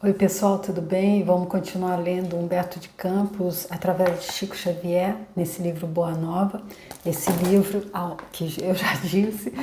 Oi pessoal, tudo bem? Vamos continuar lendo Humberto de Campos através de Chico Xavier, nesse livro Boa Nova. Esse livro, que eu já disse,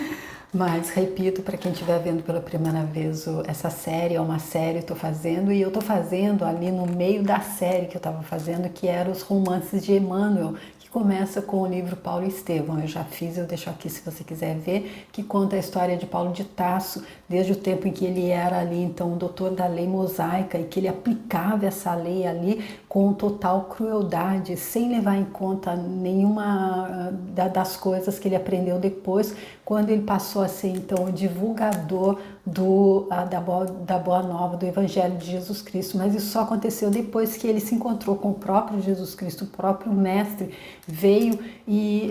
mas repito para quem estiver vendo pela primeira vez, essa série é uma série que eu estou fazendo, e eu estou fazendo ali no meio da série que eu estava fazendo, que eram os romances de Emmanuel, que começa com o livro Paulo Estevão. Eu já fiz, eu deixo aqui se você quiser ver, que conta a história de Paulo de Tarso, desde o tempo em que ele era ali então o doutor da lei mosaica, e que ele aplicava essa lei ali com total crueldade, sem levar em conta nenhuma das coisas que ele aprendeu depois, quando ele passou a ser então o divulgador da Boa Nova, do Evangelho de Jesus Cristo. Mas isso só aconteceu depois que ele se encontrou com o próprio Jesus Cristo, o próprio Mestre veio e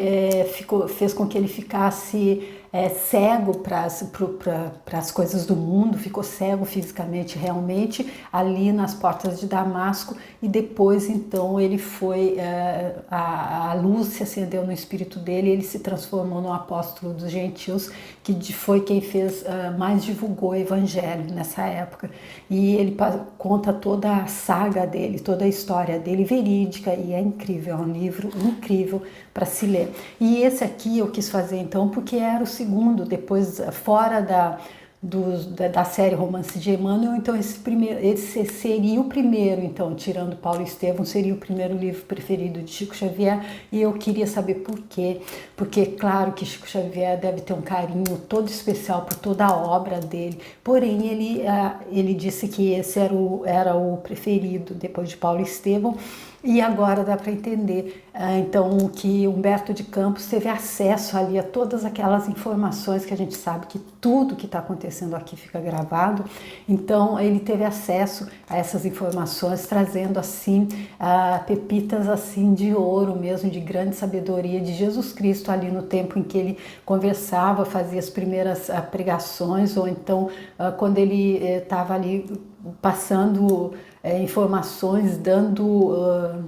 fez com que ele ficasse cego para as coisas do mundo, ficou cego fisicamente, realmente, ali nas portas de Damasco, e depois então ele foi, a luz se acendeu no espírito dele, ele se transformou no apóstolo dos gentios, que foi quem fez, mais divulgou o evangelho nessa época. E ele conta toda a saga dele, toda a história dele, verídica, e é incrível, é um livro incrível para se ler. E esse aqui eu quis fazer então porque era o segundo, depois fora da série Romance de Emmanuel, então esse seria o primeiro, então, tirando Paulo Estevão, seria o primeiro livro preferido de Chico Xavier, e eu queria saber por quê, porque claro que Chico Xavier deve ter um carinho todo especial por toda a obra dele, porém ele disse que esse era o preferido depois de Paulo Estevão. E agora dá para entender, então, que Humberto de Campos teve acesso ali a todas aquelas informações que a gente sabe que tudo que está acontecendo aqui fica gravado. Então, ele teve acesso a essas informações, trazendo assim pepitas assim de ouro mesmo, de grande sabedoria de Jesus Cristo ali no tempo em que ele conversava, fazia as primeiras pregações, ou então quando ele estava ali passando informações, dando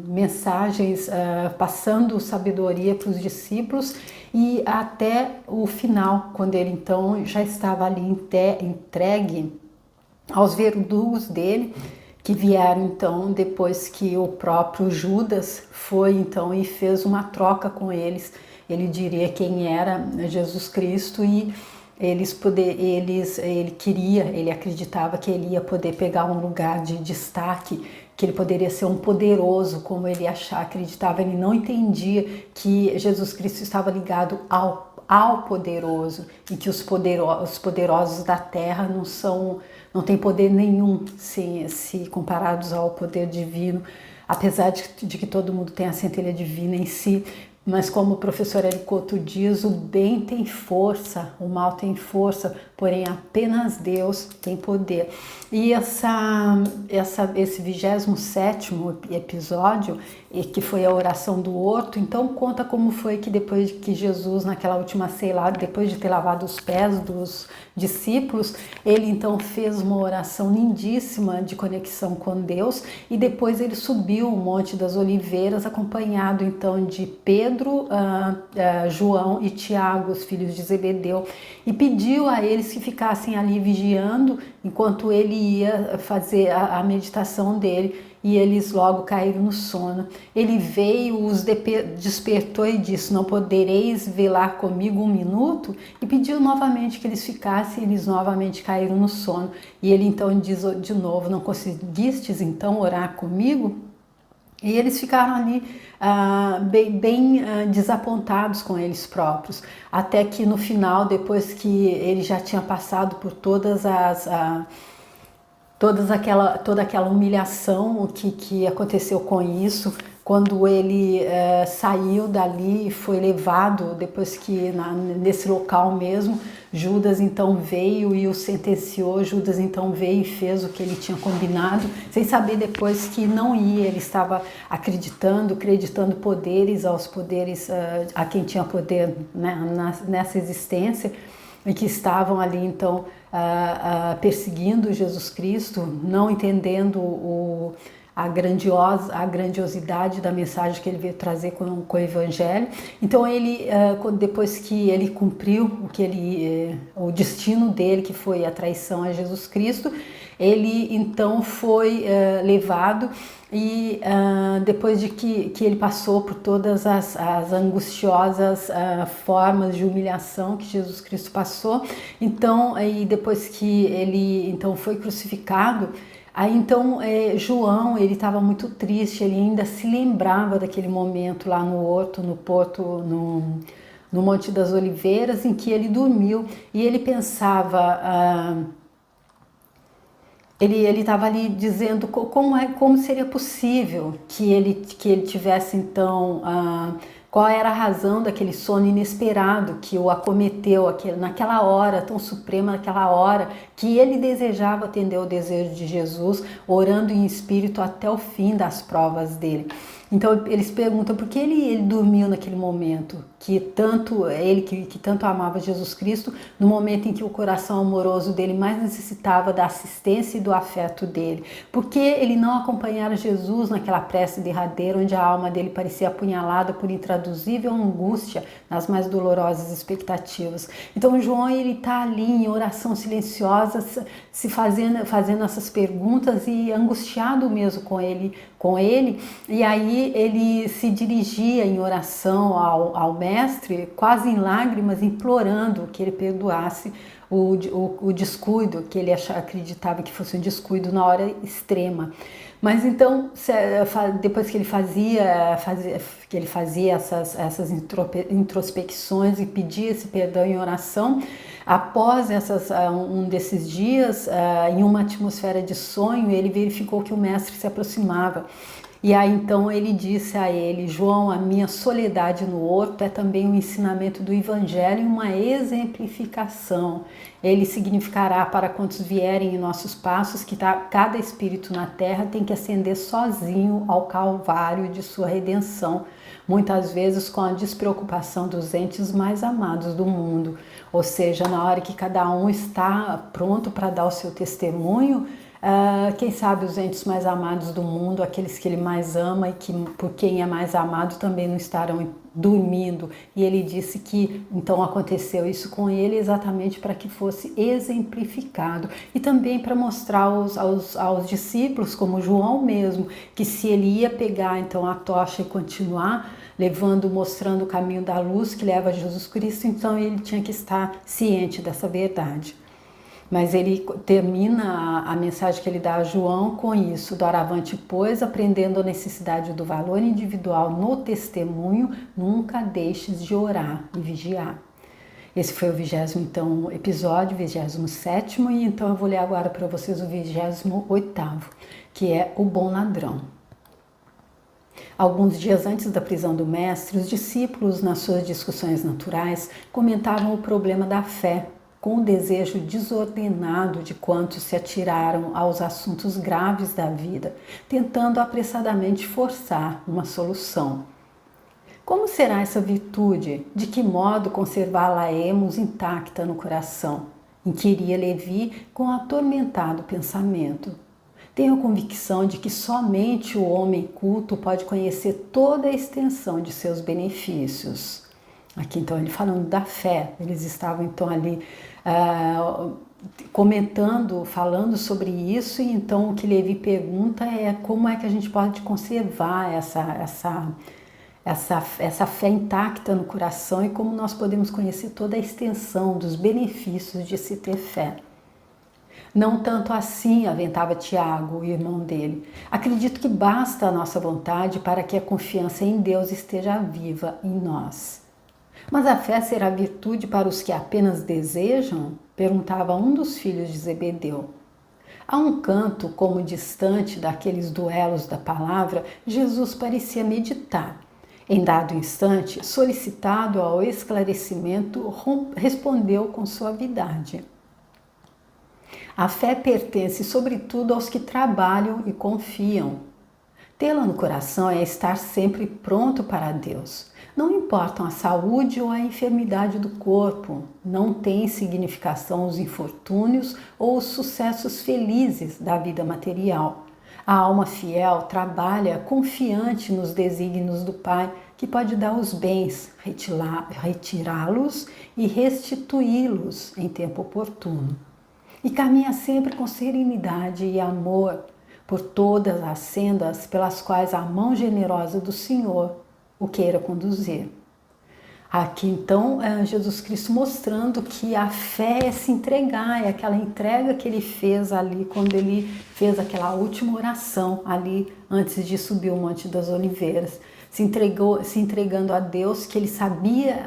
mensagens, passando sabedoria para os discípulos, e até o final, quando ele então já estava ali entregue aos verdugos dele, que vieram então depois que o próprio Judas foi então e fez uma troca com eles. Ele diria quem era Jesus Cristo, e ele acreditava que ele ia poder pegar um lugar de destaque, que ele poderia ser um poderoso, como ele acreditava. Ele não entendia que Jesus Cristo estava ligado ao poderoso, e que os poderosos da terra não têm poder nenhum se comparados ao poder divino, apesar de que todo mundo tem a centelha divina em si. Mas como o professor Hélio Couto diz, o bem tem força, o mal tem força, porém apenas Deus tem poder. E esse 27º episódio, que foi a oração do horto, então conta como foi que depois que Jesus, naquela última ceia, depois de ter lavado os pés dos discípulos, ele então fez uma oração lindíssima de conexão com Deus, e depois ele subiu o Monte das Oliveiras, acompanhado então de Pedro, João e Tiago, os filhos de Zebedeu, e pediu a eles que ficassem ali vigiando enquanto ele ia fazer a meditação dele, e eles logo caíram no sono. Ele veio, os despertou e disse: não podereis velar comigo um minuto? E pediu novamente que eles ficassem, e eles novamente caíram no sono. E ele então diz de novo: não conseguistes então orar comigo? E eles ficaram ali bem desapontados com eles próprios, até que no final, depois que ele já tinha passado por toda aquela humilhação que aconteceu com isso, quando ele saiu dali e foi levado, depois que nesse local mesmo, Judas então veio e o sentenciou. Judas então veio e fez o que ele tinha combinado, sem saber depois que não ia. Ele estava acreditando poderes aos poderes, a quem tinha poder, né, nessa existência, e que estavam ali então perseguindo Jesus Cristo, não entendendo a grandiosidade da mensagem que ele veio trazer com o Evangelho. Então ele, depois que ele cumpriu o destino dele, que foi a traição a Jesus Cristo, ele então foi levado e depois de que ele passou por todas as angustiosas formas de humilhação que Jesus Cristo passou, então aí depois que ele então foi crucificado, aí então João, ele estava muito triste, ele ainda se lembrava daquele momento lá no horto, no porto, no Monte das Oliveiras, em que ele dormiu, e ele pensava, ele estava ali dizendo como seria possível que ele tivesse então, qual era a razão daquele sono inesperado que o acometeu naquela hora tão suprema, naquela hora que ele desejava atender ao desejo de Jesus, orando em espírito até o fim das provas dele. Então eles perguntam por que ele dormiu naquele momento, que tanto ele que tanto amava Jesus Cristo, no momento em que o coração amoroso dele mais necessitava da assistência e do afeto dele. Por que ele não acompanhara Jesus naquela prece derradeira, onde a alma dele parecia apunhalada por intraduzível angústia nas mais dolorosas expectativas. Então João, ele está ali em oração silenciosa, se fazendo essas perguntas e angustiado mesmo com ele, e aí ele se dirigia em oração ao mestre, quase em lágrimas, implorando que ele perdoasse o descuido, que ele acreditava que fosse um descuido na hora extrema. Mas então, depois que ele fazia essas introspecções e pedia esse perdão em oração, após um desses dias, em uma atmosfera de sonho, ele verificou que o mestre se aproximava. E aí então ele disse a ele: João, a minha soledade no horto é também um ensinamento do Evangelho e uma exemplificação. Ele significará para quantos vierem em nossos passos que cada espírito na terra tem que ascender sozinho ao calvário de sua redenção, muitas vezes com a despreocupação dos entes mais amados do mundo. Ou seja, na hora que cada um está pronto para dar o seu testemunho, quem sabe os entes mais amados do mundo, aqueles que ele mais ama e que por quem é mais amado também não estarão dormindo. E ele disse que então aconteceu isso com ele exatamente para que fosse exemplificado e também para mostrar aos discípulos, como João mesmo, que se ele ia pegar então a tocha e continuar mostrando o caminho da luz que leva a Jesus Cristo, então ele tinha que estar ciente dessa verdade. Mas ele termina a mensagem que ele dá a João com isso: doravante, pois, aprendendo a necessidade do valor individual no testemunho, nunca deixes de orar e vigiar. Esse foi o 20º então, episódio, 27º, e então eu vou ler agora para vocês o 28º, que é o bom ladrão. Alguns dias antes da prisão do mestre, os discípulos, nas suas discussões naturais, comentavam o problema da fé, com o desejo desordenado de quantos se atiraram aos assuntos graves da vida, tentando apressadamente forçar uma solução. Como será essa virtude? De que modo conservá-la-emos intacta no coração? Inquiria Levi com atormentado pensamento. Tenho a convicção de que somente o homem culto pode conhecer toda a extensão de seus benefícios. Aqui então ele falando da fé, eles estavam então ali comentando, falando sobre isso, e então o que Levi pergunta é como é que a gente pode conservar essa fé intacta no coração e como nós podemos conhecer toda a extensão dos benefícios de se ter fé. Não tanto assim, aventava Tiago, o irmão dele. Acredito que basta a nossa vontade para que a confiança em Deus esteja viva em nós. Mas a fé será virtude para os que apenas desejam? Perguntava um dos filhos de Zebedeu. A um canto, como distante daqueles duelos da palavra, Jesus parecia meditar. Em dado instante, solicitado ao esclarecimento, respondeu com suavidade: a fé pertence sobretudo aos que trabalham e confiam. Tê-la no coração é estar sempre pronto para Deus. Não importam a saúde ou a enfermidade do corpo, não tem significação os infortúnios ou os sucessos felizes da vida material. A alma fiel trabalha confiante nos desígnios do Pai, que pode dar os bens, retirá-los e restituí-los em tempo oportuno. e caminha sempre com serenidade e amor por todas as sendas pelas quais a mão generosa do Senhor o queira conduzir. Aqui então Jesus Cristo mostrando que a fé é se entregar, é aquela entrega que ele fez ali quando ele fez aquela última oração ali antes de subir o Monte das Oliveiras, se entregando a Deus, que ele sabia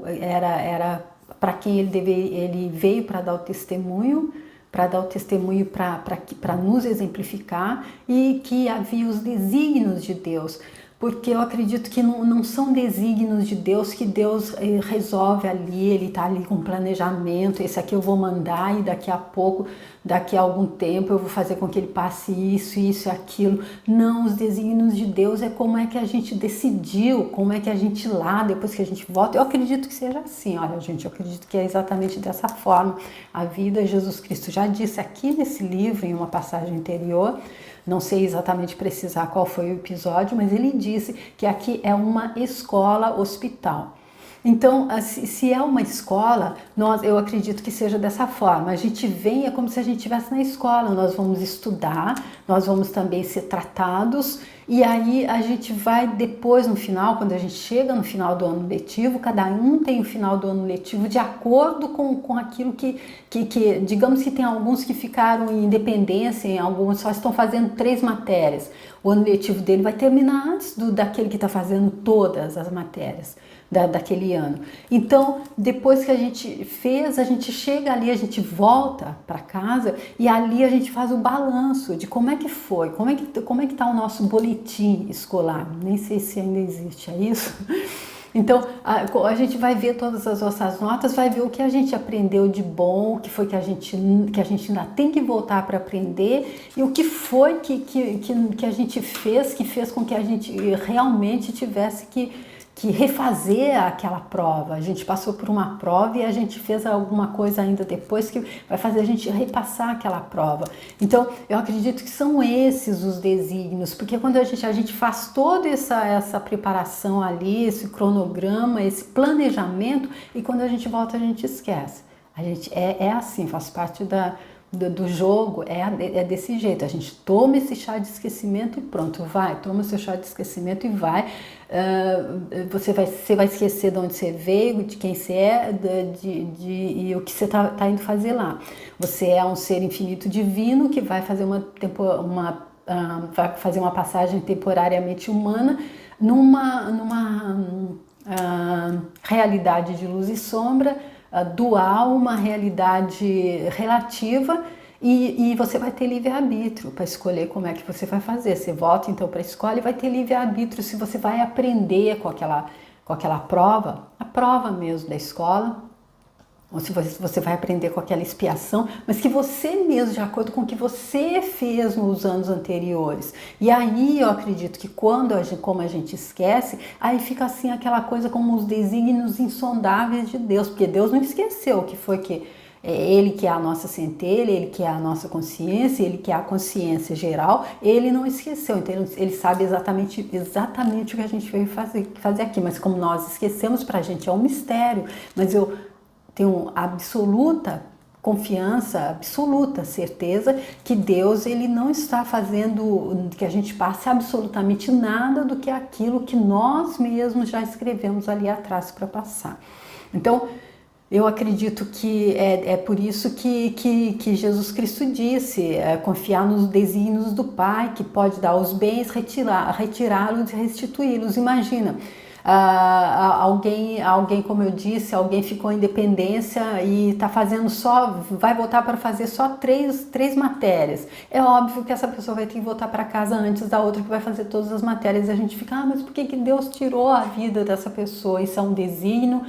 era para quem ele veio para dar o testemunho, para nos exemplificar, e que havia os desígnios de Deus. Porque eu acredito que não são desígnios de Deus que Deus resolve ali, ele está ali com planejamento, esse aqui eu vou mandar e daqui a pouco, daqui a algum tempo eu vou fazer com que ele passe isso e aquilo. Não, os desígnios de Deus é como é que a gente decidiu, como é que a gente lá, depois que a gente volta. Eu acredito que seja assim, olha gente, eu acredito que é exatamente dessa forma. A vida, Jesus Cristo já disse aqui nesse livro, em uma passagem anterior, não sei exatamente precisar qual foi o episódio, mas ele disse que aqui é uma escola hospital. Então, se é uma escola, eu acredito que seja dessa forma. A gente vem, é como se a gente estivesse na escola, nós vamos estudar, nós vamos também ser tratados, e aí a gente vai depois, no final, quando a gente chega no final do ano letivo, cada um tem o final do ano letivo de acordo com aquilo que digamos que tem alguns que ficaram em independência, em alguns só estão fazendo 3 matérias. O ano letivo dele vai terminar antes daquele que está fazendo todas as matérias daquele ano. Então, depois que a gente fez, a gente chega ali, a gente volta para casa e ali a gente faz o balanço de como é que foi, como é que está o nosso boletim escolar. Nem sei se ainda existe, é isso? Então, a gente vai ver todas as nossas notas, vai ver o que a gente aprendeu de bom, o que foi que a gente ainda tem que voltar para aprender, e o que foi que a gente fez, que fez com que a gente realmente tivesse que refazer aquela prova. A gente passou por uma prova e a gente fez alguma coisa ainda depois que vai fazer a gente repassar aquela prova. Então, eu acredito que são esses os desígnios, porque quando a gente faz toda essa preparação ali, esse cronograma, esse planejamento, e quando a gente volta a gente esquece. A gente é assim, faz parte do jogo, é desse jeito. A gente toma esse chá de esquecimento e pronto, toma seu chá de esquecimento e vai. Você vai esquecer de onde você veio, de quem você é, e o que você tá indo fazer lá. Você é um ser infinito divino que vai fazer vai fazer uma passagem temporariamente humana numa realidade de luz e sombra, dual, uma realidade relativa, e você vai ter livre-arbítrio para escolher como é que você vai fazer. Você volta então para a escola e vai ter livre-arbítrio se você vai aprender com aquela prova, a prova mesmo da escola, ou se você vai aprender com aquela expiação, mas que você mesmo, de acordo com o que você fez nos anos anteriores. E aí eu acredito que como a gente esquece, aí fica assim aquela coisa como os desígnios insondáveis de Deus, porque Deus não esqueceu o que foi que ele que é a nossa centelha, ele que é a nossa consciência, ele que é a consciência geral, ele não esqueceu, então ele sabe exatamente o que a gente veio fazer aqui, mas como nós esquecemos, pra gente é um mistério, mas eu tenho absoluta confiança, absoluta certeza que Deus ele não está fazendo que a gente passe absolutamente nada do que aquilo que nós mesmos já escrevemos ali atrás para passar. Então, eu acredito que é por isso que Jesus Cristo disse, confiar nos desígnios do Pai, que pode dar os bens, retirá-los e restituí-los. Imagina, alguém, como eu disse, alguém ficou em dependência e está fazendo vai voltar para fazer só três matérias. É óbvio que essa pessoa vai ter que voltar para casa antes da outra que vai fazer todas as matérias, e a gente fica, mas por que Deus tirou a vida dessa pessoa? Isso é um desígnio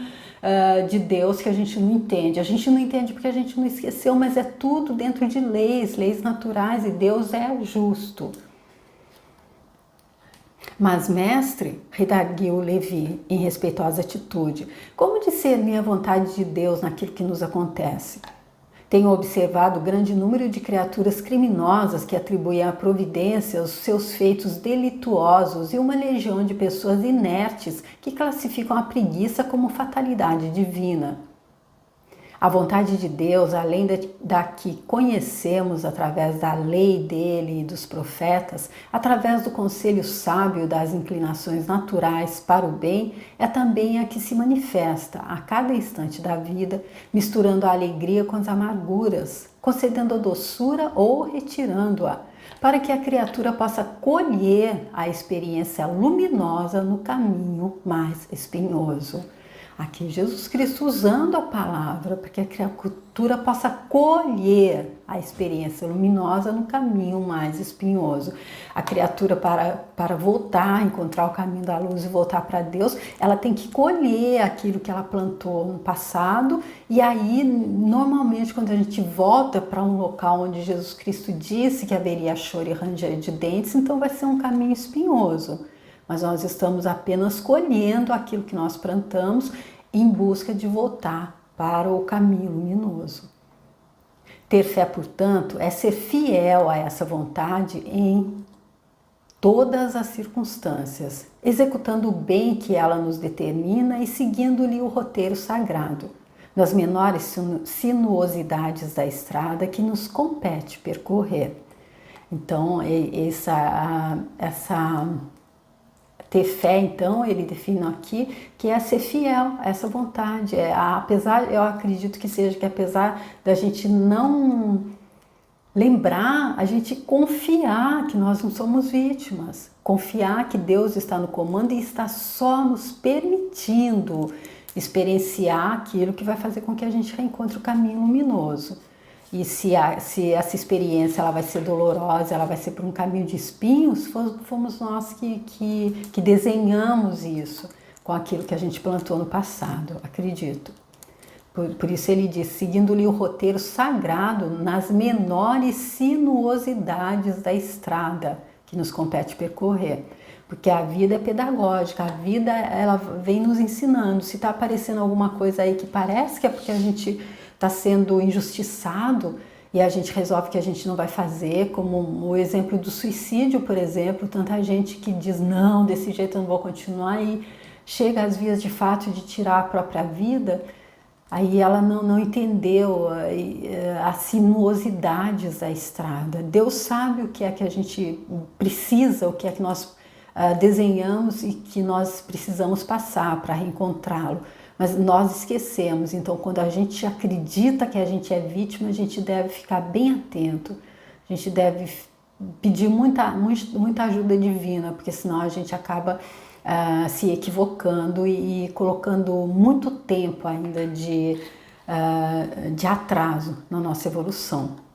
de Deus que a gente não entende. A gente não entende porque a gente não esqueceu, mas é tudo dentro de leis naturais, e Deus é justo. Mas, mestre, redarguiu Levi em respeitosa atitude, como discernir a vontade de Deus naquilo que nos acontece? Tenho observado o grande número de criaturas criminosas que atribuem à providência os seus feitos delituosos e uma legião de pessoas inertes que classificam a preguiça como fatalidade divina. A vontade de Deus, além da que conhecemos através da lei dele e dos profetas, através do conselho sábio das inclinações naturais para o bem, é também a que se manifesta a cada instante da vida, misturando a alegria com as amarguras, concedendo a doçura ou retirando-a, para que a criatura possa colher a experiência luminosa no caminho mais espinhoso. Aqui Jesus Cristo usando a palavra para que a criatura possa colher a experiência luminosa no caminho mais espinhoso. A criatura para voltar, encontrar o caminho da luz e voltar para Deus, ela tem que colher aquilo que ela plantou no passado, e aí normalmente quando a gente volta para um local onde Jesus Cristo disse que haveria choro e ranger de dentes, então vai ser um caminho espinhoso. Mas nós estamos apenas colhendo aquilo que nós plantamos em busca de voltar para o caminho luminoso. Ter fé, portanto, é ser fiel a essa vontade em todas as circunstâncias, executando o bem que ela nos determina e seguindo-lhe o roteiro sagrado, nas menores sinuosidades da estrada que nos compete percorrer. Então, ter fé, então, ele define aqui que é ser fiel a essa vontade. Eu acredito que seja que apesar da gente não lembrar, a gente confiar que nós não somos vítimas, confiar que Deus está no comando e está só nos permitindo experienciar aquilo que vai fazer com que a gente reencontre o caminho luminoso. E se essa experiência ela vai ser dolorosa, ela vai ser por um caminho de espinhos, fomos nós que desenhamos isso com aquilo que a gente plantou no passado, acredito. Por isso ele diz, seguindo-lhe o roteiro sagrado nas menores sinuosidades da estrada que nos compete percorrer. Porque a vida é pedagógica, a vida ela vem nos ensinando. Se está aparecendo alguma coisa aí que parece que é porque a gente está sendo injustiçado e a gente resolve que a gente não vai fazer, como o exemplo do suicídio, por exemplo, tanta gente que diz, não, desse jeito eu não vou continuar, e chega às vias de fato de tirar a própria vida, aí ela não entendeu as sinuosidades da estrada. Deus sabe o que é que a gente precisa, o que é que nós desenhamos e que nós precisamos passar para reencontrá-lo. Mas nós esquecemos, então quando a gente acredita que a gente é vítima, a gente deve ficar bem atento, a gente deve pedir muita ajuda divina, porque senão a gente acaba se equivocando e colocando muito tempo ainda de atraso na nossa evolução.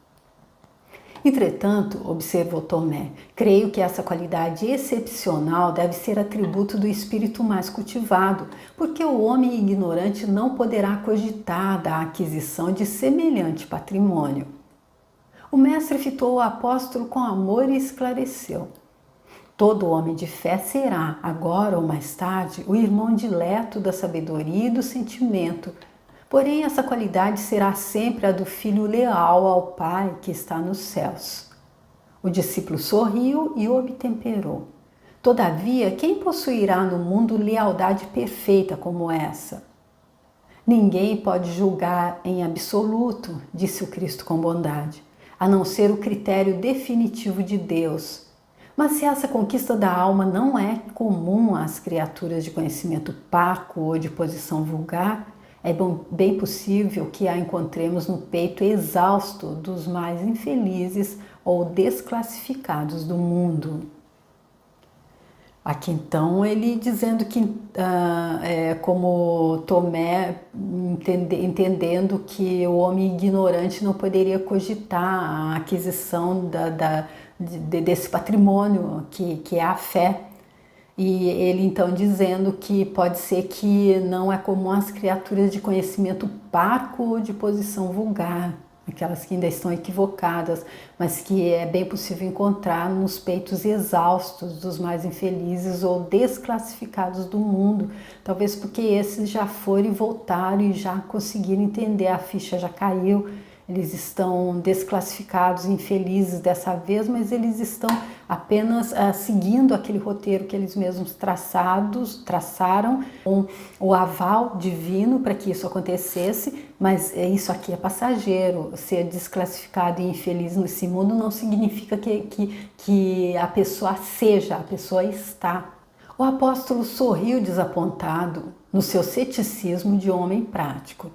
Entretanto, observou Tomé, creio que essa qualidade excepcional deve ser atributo do espírito mais cultivado, porque o homem ignorante não poderá cogitar da aquisição de semelhante patrimônio. O mestre fitou o apóstolo com amor e esclareceu. Todo homem de fé será, agora ou mais tarde, o irmão dileto da sabedoria e do sentimento. Porém, essa qualidade será sempre a do filho leal ao Pai que está nos céus. O discípulo sorriu e obtemperou. Todavia, quem possuirá no mundo lealdade perfeita como essa? Ninguém pode julgar em absoluto, disse o Cristo com bondade, a não ser o critério definitivo de Deus. Mas se essa conquista da alma não é comum às criaturas de conhecimento parco ou de posição vulgar, é bem possível que a encontremos no peito exausto dos mais infelizes ou desclassificados do mundo. Aqui então ele dizendo que, como Tomé, entendendo que o homem ignorante não poderia cogitar a aquisição desse patrimônio que é a fé. E ele então dizendo que pode ser que não é comum às criaturas de conhecimento parco ou de posição vulgar, aquelas que ainda estão equivocadas, mas que é bem possível encontrar nos peitos exaustos dos mais infelizes ou desclassificados do mundo, talvez porque esses já foram e voltaram e já conseguiram entender, a ficha já caiu eles estão desclassificados, infelizes dessa vez, mas eles estão apenas seguindo aquele roteiro que eles mesmos traçaram, com o aval divino para que isso acontecesse, mas isso aqui é passageiro. Ser desclassificado e infeliz nesse mundo não significa que a pessoa seja, a pessoa está. O apóstolo sorriu desapontado no seu ceticismo de homem prático.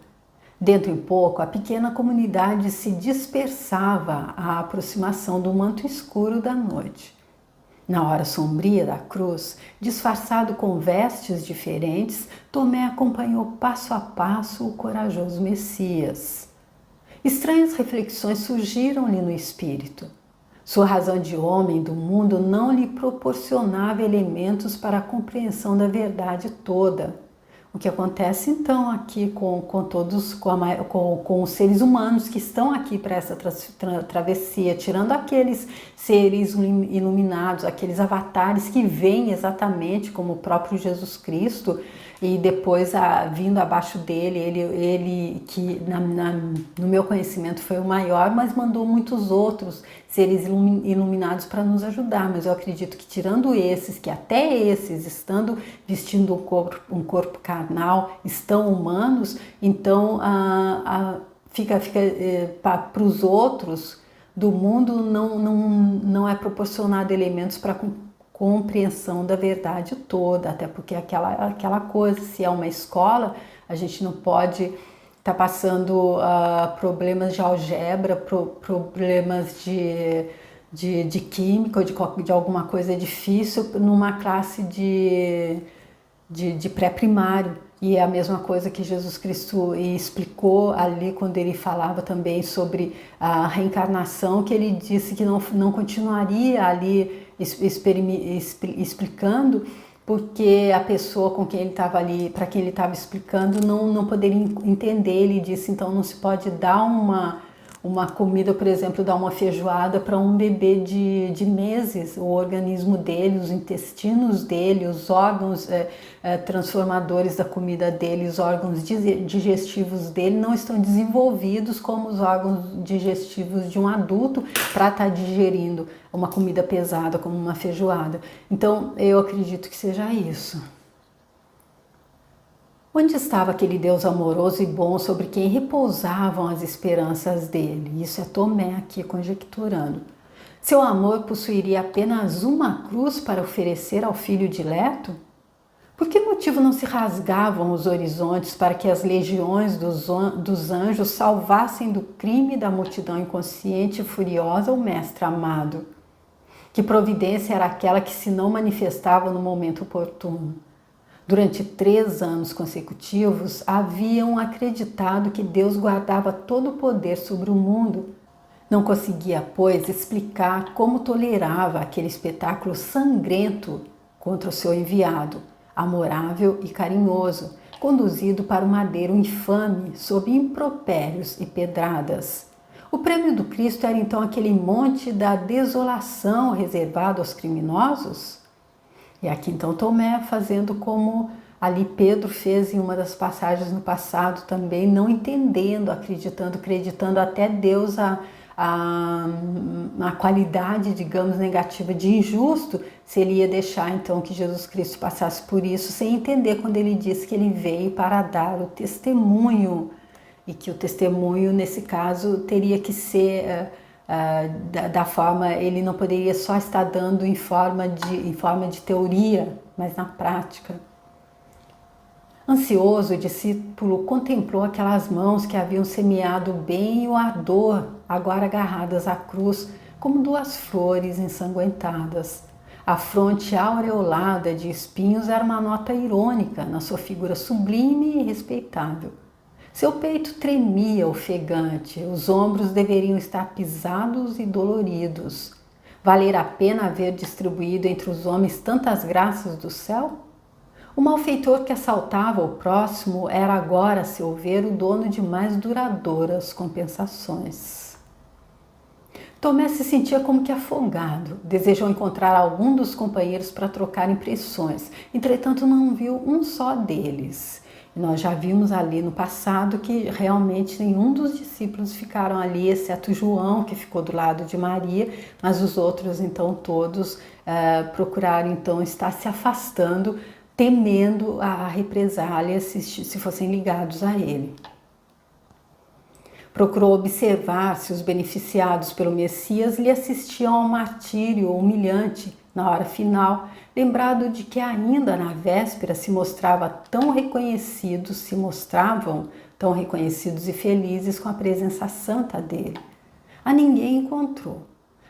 Dentro em pouco, a pequena comunidade se dispersava à aproximação do manto escuro da noite. Na hora sombria da cruz, disfarçado com vestes diferentes, Tomé acompanhou passo a passo o corajoso Messias. Estranhas reflexões surgiram-lhe no espírito. Sua razão de homem do mundo não lhe proporcionava elementos para a compreensão da verdade toda. O que acontece então aqui com todos, com os seres humanos que estão aqui para essa travessia, tirando aqueles seres iluminados, aqueles avatares que vêm exatamente como o próprio Jesus Cristo, e depois vindo abaixo dele, ele que no meu conhecimento foi o maior, mas mandou muitos outros seres iluminados para nos ajudar. Mas eu acredito que tirando esses, que até esses, estando vestindo um corpo carnal, estão humanos, então fica para os outros do mundo não é proporcionado elementos para compreensão da verdade toda, até porque aquela coisa, se é uma escola, a gente não pode estar passando problemas de algebra, problemas de química ou de alguma coisa difícil numa classe de pré-primário. E é a mesma coisa que Jesus Cristo explicou ali quando ele falava também sobre a reencarnação, que ele disse que não continuaria ali explicando, porque a pessoa com quem ele estava ali, para quem ele estava explicando, não poderia entender. Ele disse, então não se pode dar uma comida, por exemplo, dar uma feijoada para um bebê de meses. O organismo dele, os intestinos dele, os órgãos transformadores da comida dele, os órgãos digestivos dele não estão desenvolvidos como os órgãos digestivos de um adulto para estar digerindo uma comida pesada como uma feijoada. Então eu acredito que seja isso. Onde estava aquele Deus amoroso e bom sobre quem repousavam as esperanças dele? Isso é Tomé aqui conjecturando. Seu amor possuiria apenas uma cruz para oferecer ao filho dileto? Por que motivo não se rasgavam os horizontes para que as legiões dos anjos salvassem do crime da multidão inconsciente e furiosa o mestre amado? Que providência era aquela que se não manifestava no momento oportuno? Durante 3 anos consecutivos, haviam acreditado que Deus guardava todo o poder sobre o mundo. Não conseguia, pois, explicar como tolerava aquele espetáculo sangrento contra o seu enviado, amorável e carinhoso, conduzido para o madeiro infame, sob impropérios e pedradas. O prêmio do Cristo era então aquele monte da desolação reservado aos criminosos? E aqui então Tomé fazendo como ali Pedro fez em uma das passagens no passado também, não entendendo, acreditando até Deus a qualidade, digamos, negativa de injusto, se ele ia deixar então que Jesus Cristo passasse por isso, sem entender quando ele disse que ele veio para dar o testemunho, e que o testemunho nesse caso teria que ser da forma, ele não poderia só estar dando em forma de teoria, mas na prática. Ansioso, o discípulo contemplou aquelas mãos que haviam semeado o bem e o ardor, agora agarradas à cruz, como 2 flores ensanguentadas. A fronte aureolada de espinhos era uma nota irônica na sua figura sublime e respeitável. Seu peito tremia ofegante, os ombros deveriam estar pisados e doloridos. Valer a pena haver distribuído entre os homens tantas graças do céu? O malfeitor que assaltava o próximo era agora, a seu ver, o dono de mais duradouras compensações. Tomé se sentia como que afogado, desejou encontrar algum dos companheiros para trocar impressões, entretanto não viu um só deles. E nós já vimos ali no passado que realmente nenhum dos discípulos ficaram ali, exceto João, que ficou do lado de Maria, mas os outros então todos procuraram então estar se afastando, temendo a represália se fossem ligados a ele. Procurou observar se os beneficiados pelo Messias lhe assistiam ao martírio humilhante na hora final, lembrado de que ainda na véspera se mostravam tão reconhecidos e felizes com a presença santa dele. A ninguém encontrou.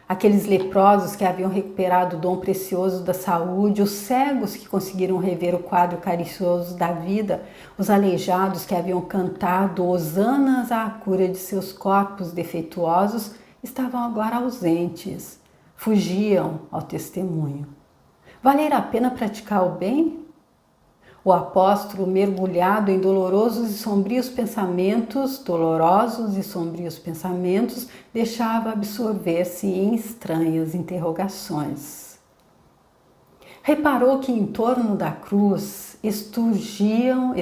Aqueles leprosos que haviam recuperado o dom precioso da saúde, os cegos que conseguiram rever o quadro caricioso da vida, os aleijados que haviam cantado hosanas à cura de seus corpos defeituosos, estavam agora ausentes, fugiam ao testemunho. Valer a pena praticar o bem? O apóstolo, mergulhado em dolorosos e sombrios pensamentos, deixava absorver-se em estranhas interrogações. Reparou que em torno da cruz estrugiam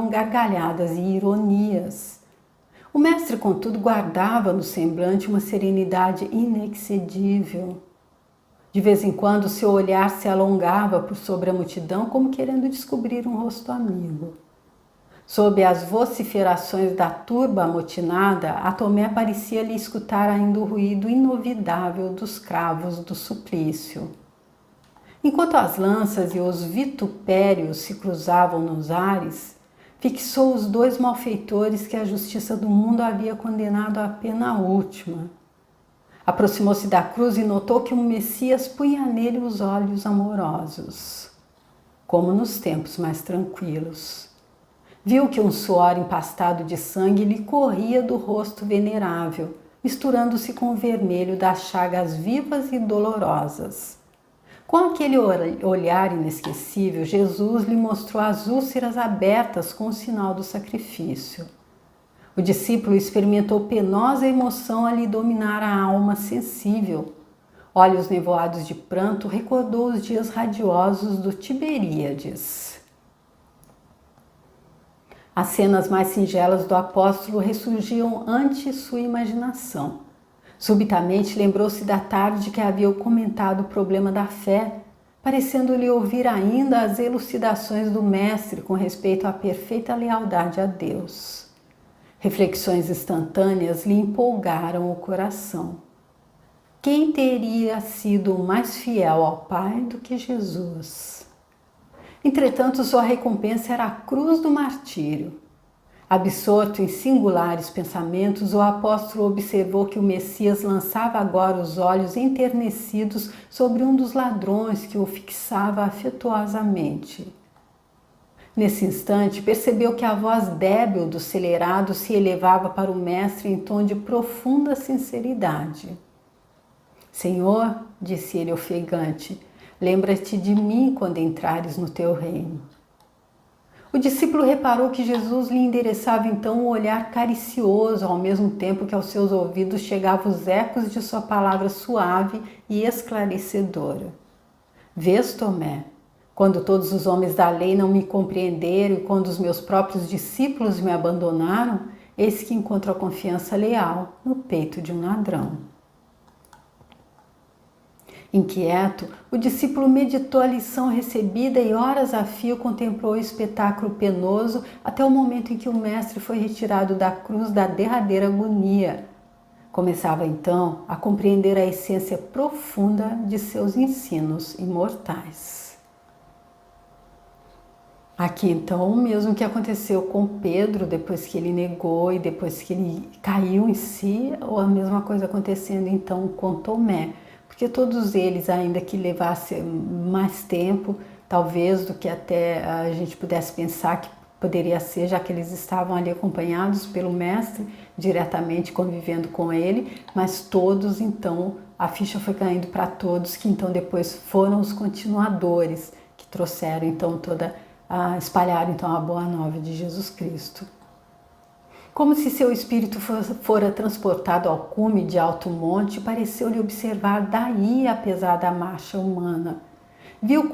gargalhadas e ironias. O mestre, contudo, guardava no semblante uma serenidade inexcedível. De vez em quando, seu olhar se alongava por sobre a multidão, como querendo descobrir um rosto amigo. Sob as vociferações da turba amotinada, a Tomé parecia-lhe escutar ainda o ruído inovidável dos cravos do suplício. Enquanto as lanças e os vitupérios se cruzavam nos ares, fixou os 2 malfeitores que a justiça do mundo havia condenado à pena última. Aproximou-se da cruz e notou que o Messias punha nele os olhos amorosos, como nos tempos mais tranquilos. Viu que um suor empastado de sangue lhe corria do rosto venerável, misturando-se com o vermelho das chagas vivas e dolorosas. Com aquele olhar inesquecível, Jesus lhe mostrou as úlceras abertas com o sinal do sacrifício. O discípulo experimentou penosa emoção a lhe dominar a alma sensível. Olhos nevoados de pranto, recordou os dias radiosos do Tiberíades. As cenas mais singelas do apóstolo ressurgiam ante sua imaginação. Subitamente lembrou-se da tarde que havia comentado o problema da fé, parecendo-lhe ouvir ainda as elucidações do mestre com respeito à perfeita lealdade a Deus. Reflexões instantâneas lhe empolgaram o coração. Quem teria sido mais fiel ao Pai do que Jesus? Entretanto, sua recompensa era a cruz do martírio. Absorto em singulares pensamentos, o apóstolo observou que o Messias lançava agora os olhos enternecidos sobre um dos ladrões que o fixava afetuosamente. Nesse instante, percebeu que a voz débil do celerado se elevava para o mestre em tom de profunda sinceridade. Senhor, disse ele ofegante, lembra-te de mim quando entrares no teu reino. O discípulo reparou que Jesus lhe endereçava então um olhar caricioso, ao mesmo tempo que aos seus ouvidos chegavam os ecos de sua palavra suave e esclarecedora. Vês, Tomé, quando todos os homens da lei não me compreenderam e quando os meus próprios discípulos me abandonaram, eis que encontro a confiança leal no peito de um ladrão. Inquieto, o discípulo meditou a lição recebida e horas a fio contemplou o espetáculo penoso até o momento em que o mestre foi retirado da cruz da derradeira agonia. Começava então a compreender a essência profunda de seus ensinos imortais. Aqui então o mesmo que aconteceu com Pedro depois que ele negou e depois que ele caiu em si, ou a mesma coisa acontecendo então com Tomé, porque todos eles, ainda que levasse mais tempo, talvez do que até a gente pudesse pensar que poderia ser, já que eles estavam ali acompanhados pelo mestre, diretamente convivendo com ele, mas todos então, a ficha foi caindo para todos, que então depois foram os continuadores, que trouxeram então espalharam então a boa nova de Jesus Cristo. Como se seu espírito fora transportado ao cume de alto monte, pareceu-lhe observar daí a pesada marcha humana. Viu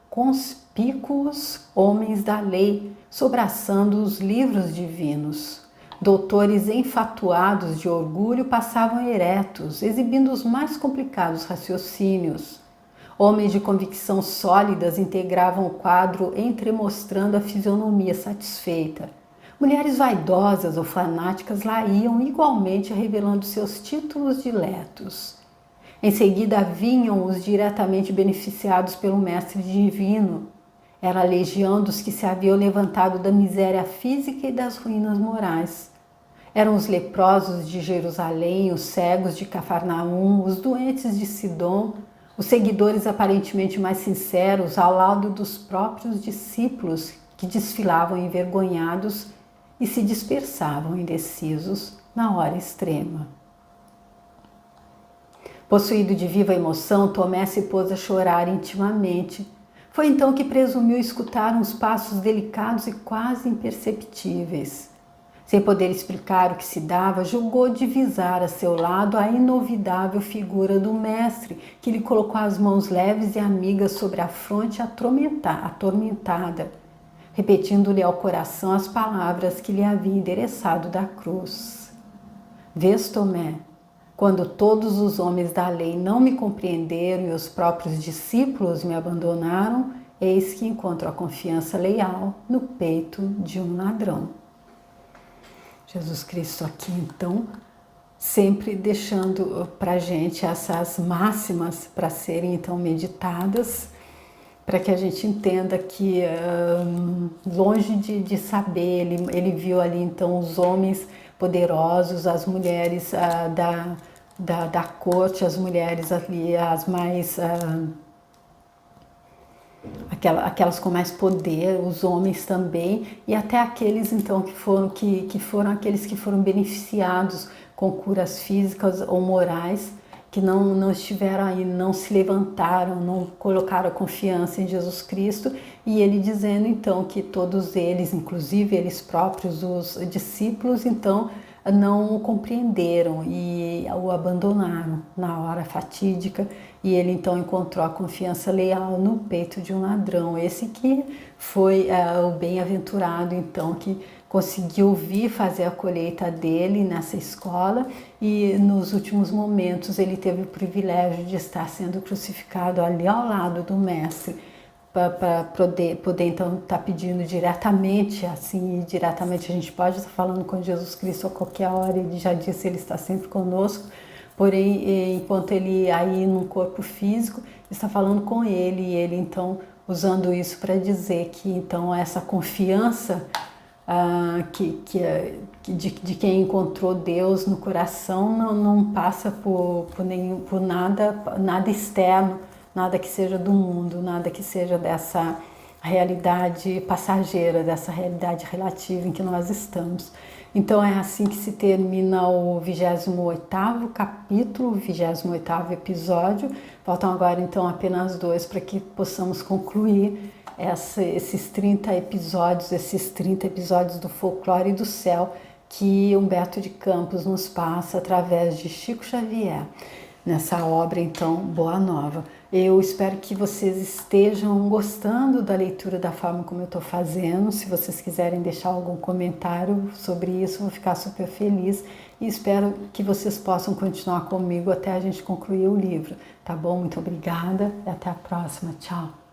conspícuos homens da lei, sobraçando os livros divinos. Doutores enfatuados de orgulho passavam eretos, exibindo os mais complicados raciocínios. Homens de convicção sólidas integravam o quadro, entremostrando a fisionomia satisfeita. Mulheres vaidosas ou fanáticas lá iam igualmente revelando seus títulos diletos. Em seguida vinham os diretamente beneficiados pelo Mestre Divino. Era a legião dos que se haviam levantado da miséria física e das ruínas morais. Eram os leprosos de Jerusalém, os cegos de Cafarnaum, os doentes de Sidom, os seguidores aparentemente mais sinceros ao lado dos próprios discípulos que desfilavam envergonhados e se dispersavam indecisos na hora extrema. Possuído de viva emoção, Tomé se pôs a chorar intimamente. Foi então que presumiu escutar uns passos delicados e quase imperceptíveis. Sem poder explicar o que se dava, julgou divisar a seu lado a inovidável figura do mestre, que lhe colocou as mãos leves e amigas sobre a fronte atormentada, repetindo-lhe ao coração as palavras que lhe havia endereçado da cruz. Vês, Tomé, quando todos os homens da lei não me compreenderam e os próprios discípulos me abandonaram, eis que encontro a confiança leal no peito de um ladrão. Jesus Cristo aqui, então, sempre deixando para a gente essas máximas para serem, então, meditadas, para que a gente entenda que, longe de saber, ele viu ali, então, os homens poderosos, as mulheres da corte, as mulheres ali, as mais... aquelas com mais poder, os homens também, e até aqueles então que foram aqueles que foram beneficiados com curas físicas ou morais, que não estiveram aí, não se levantaram, não colocaram a confiança em Jesus Cristo, e ele dizendo então que todos eles, inclusive eles próprios, os discípulos, então não o compreenderam e o abandonaram na hora fatídica, e ele então encontrou a confiança leal no peito de um ladrão. Esse que foi o bem-aventurado então que conseguiu vir fazer a colheita dele nessa escola, e nos últimos momentos ele teve o privilégio de estar sendo crucificado ali ao lado do mestre, para poder então estar pedindo diretamente, assim, diretamente a gente pode estar falando com Jesus Cristo a qualquer hora, ele já disse, ele está sempre conosco, porém, enquanto ele aí num corpo físico, está falando com ele, e ele então usando isso para dizer que então essa confiança de quem encontrou Deus no coração não passa por nada externo, nada que seja do mundo, nada que seja dessa realidade passageira, dessa realidade relativa em que nós estamos. Então é assim que se termina o 28º capítulo, o 28º episódio. Faltam agora então apenas 2 para que possamos concluir esses 30 episódios do Folclore do Céu que Humberto de Campos nos passa através de Chico Xavier, nessa obra então Boa Nova. Eu espero que vocês estejam gostando da leitura da forma como eu estou fazendo. Se vocês quiserem deixar algum comentário sobre isso, eu vou ficar super feliz, e espero que vocês possam continuar comigo até a gente concluir o livro, tá bom? Muito obrigada e até a próxima. Tchau!